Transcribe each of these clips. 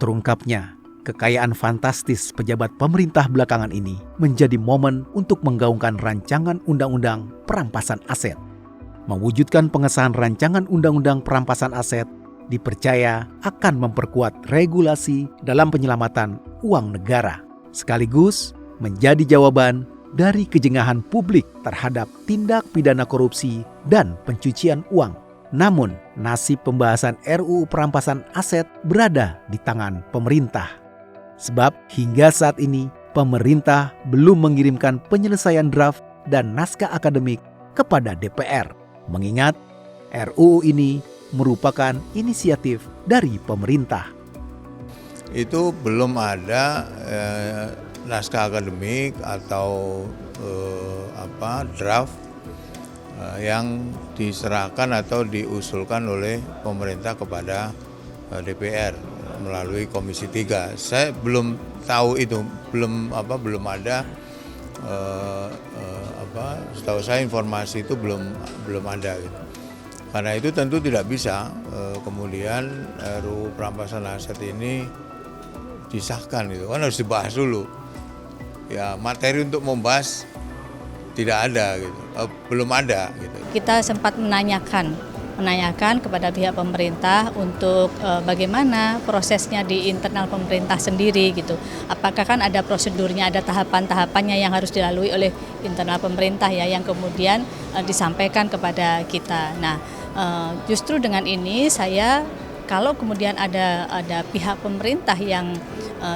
Terungkapnya, kekayaan fantastis pejabat pemerintah belakangan ini menjadi momen untuk menggaungkan rancangan undang-undang perampasan aset. Mewujudkan pengesahan rancangan undang-undang perampasan aset dipercaya akan memperkuat regulasi dalam penyelamatan uang negara, sekaligus menjadi jawaban dari kejengahan publik terhadap tindak pidana korupsi dan pencucian uang. Namun, nasib pembahasan RUU perampasan aset berada di tangan pemerintah. Sebab hingga saat ini, pemerintah belum mengirimkan penyelesaian draft dan naskah akademik kepada DPR. Mengingat RUU ini merupakan inisiatif dari pemerintah. Itu belum ada naskah akademik atau draft yang diserahkan atau diusulkan oleh pemerintah kepada DPR melalui Komisi 3. Saya belum tahu itu, belum ada. Setahu saya informasi itu belum ada. Gitu. Karena itu tentu tidak bisa kemudian RUU perampasan aset ini disahkan, itu kan harus dibahas dulu. Ya, materi untuk membahas tidak ada gitu, belum ada gitu. Kita sempat menanyakan kepada pihak pemerintah untuk bagaimana prosesnya di internal pemerintah sendiri gitu. Apakah kan ada prosedurnya, ada tahapan-tahapannya yang harus dilalui oleh internal pemerintah ya, yang kemudian disampaikan kepada kita. Nah, justru dengan ini kalau kemudian ada pihak pemerintah yang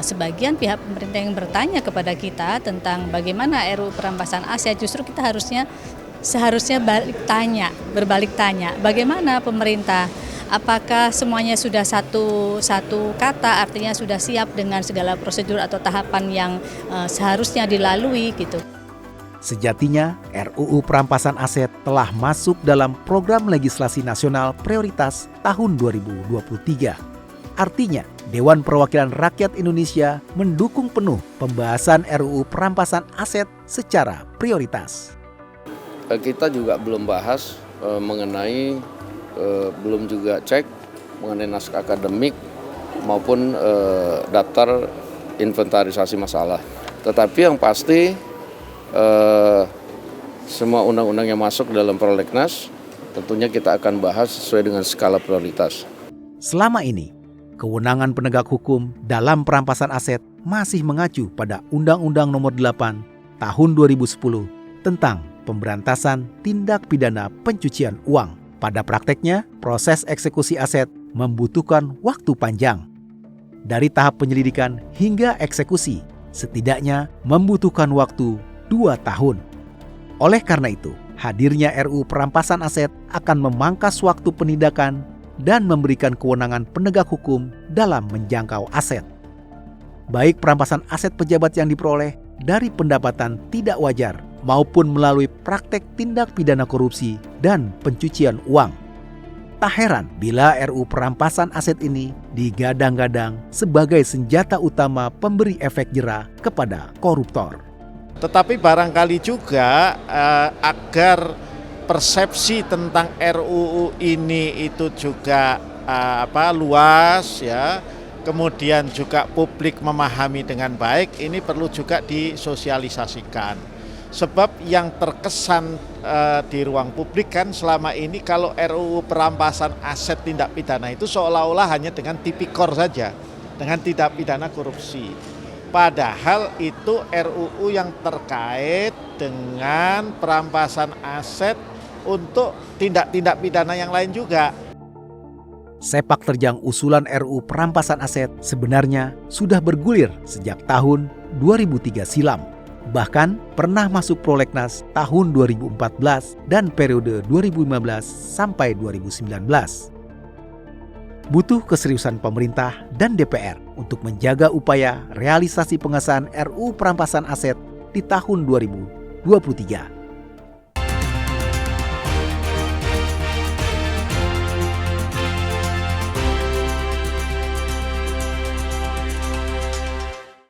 sebagian pihak pemerintah yang bertanya kepada kita tentang bagaimana RUU perampasan aset, justru kita seharusnya berbalik tanya, bagaimana pemerintah? Apakah semuanya sudah satu kata, artinya sudah siap dengan segala prosedur atau tahapan yang seharusnya dilalui gitu. Sejatinya, RUU perampasan aset telah masuk dalam program legislasi nasional prioritas tahun 2023. Artinya, Dewan Perwakilan Rakyat Indonesia mendukung penuh pembahasan RUU perampasan aset secara prioritas. Kita juga belum bahas belum juga cek mengenai naskah akademik maupun daftar inventarisasi masalah. Tetapi yang pasti semua undang-undang yang masuk dalam prolegnas tentunya kita akan bahas sesuai dengan skala prioritas. Selama ini, kewenangan penegak hukum dalam perampasan aset masih mengacu pada Undang-Undang Nomor 8 Tahun 2010 tentang pemberantasan tindak pidana pencucian uang. Pada prakteknya, proses eksekusi aset membutuhkan waktu panjang. Dari tahap penyelidikan hingga eksekusi, setidaknya membutuhkan waktu 2 tahun. Oleh karena itu, hadirnya RUU perampasan aset akan memangkas waktu penindakan dan memberikan kewenangan penegak hukum dalam menjangkau aset. Baik perampasan aset pejabat yang diperoleh dari pendapatan tidak wajar maupun melalui praktek tindak pidana korupsi dan pencucian uang. Tak heran bila RUU perampasan aset ini digadang-gadang sebagai senjata utama pemberi efek jera kepada koruptor. Tetapi barangkali juga agar persepsi tentang RUU ini itu juga luas ya, kemudian juga publik memahami dengan baik, ini perlu juga disosialisasikan. Sebab yang terkesan di ruang publik kan selama ini kalau RUU perampasan aset tindak pidana itu seolah-olah hanya dengan tipikor saja, dengan tindak pidana korupsi. Padahal itu RUU yang terkait dengan perampasan aset untuk tindak-tindak pidana yang lain juga. Sepak terjang usulan RUU perampasan aset sebenarnya sudah bergulir sejak tahun 2003 silam. Bahkan pernah masuk prolegnas tahun 2014 dan periode 2015 sampai 2019. Butuh keseriusan pemerintah dan DPR untuk menjaga upaya realisasi pengesahan RUU perampasan aset di tahun 2023.